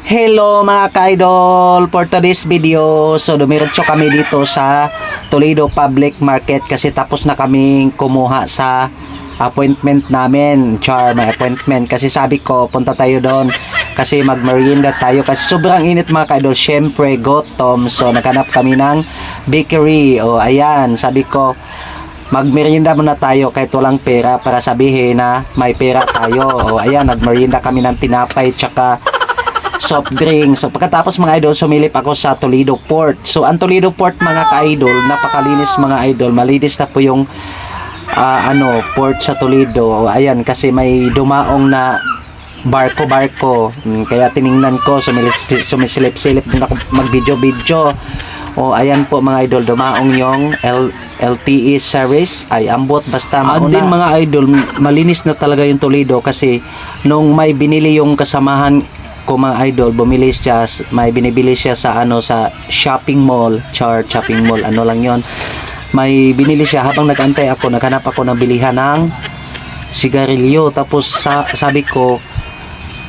Hello mga ka-idol, for today's video, so dumiretso kami dito sa Toledo Public Market kasi tapos na kaming kumuha sa appointment namin. May appointment kasi sabi ko punta tayo doon kasi magmerienda tayo kasi sobrang init mga ka-idol, syempre gutom. So naghanap kami ng bakery. O ayan, sabi ko magmerienda muna tayo kahit walang pera para sabihin na may pera tayo. O ayan, nagmerienda kami ng tinapay tsaka soft drinks. So pagkatapos mga idol, sumilip ako sa Toledo Port. So ang Toledo Port mga ka-idol, napakalinis mga idol. Malinis na po yung port sa Toledo. Ayan, kasi may dumaong na barko. Kaya tiningnan ko, sumisilip-silip din ako mag-video-video. O ayan po mga idol, dumaong yung LTE series ay ambot basta mauna. Din mga idol, malinis na talaga yung Toledo kasi nung may binili yung kasamahan ko mga idol, may binibili siya sa sa shopping mall, shopping mall, lang yon. May binili siya habang nag-antay ako, naghanap ako ng bilihan ng sigarilyo. Tapos sabi ko,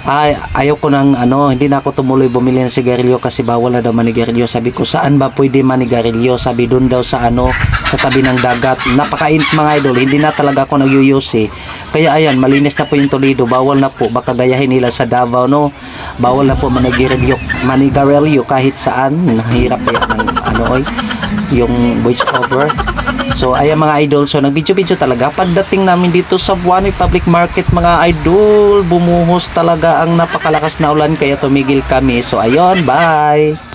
ayaw ko ng hindi na ako tumuloy bumili ng sigarilyo kasi bawal na daw manigarilyo. Sabi ko, saan ba pwede manigarilyo? Sabi doon daw sa sa tabi ng dagat. Napakainit mga idol, hindi na talaga ako nagyuyusi. Kaya ayan, malinis na po yung Toledo, bawal na po, baka gayahin nila sa Davao, no? Bawal na po manigarilyo kahit saan. Nahirap yan yung voice over. So ayan mga idol, so nag-video talaga. Pagdating namin dito sa Buanoy Public Market mga idol, bumuhos talaga ang napakalakas na ulan kaya tumigil kami. So ayun, bye!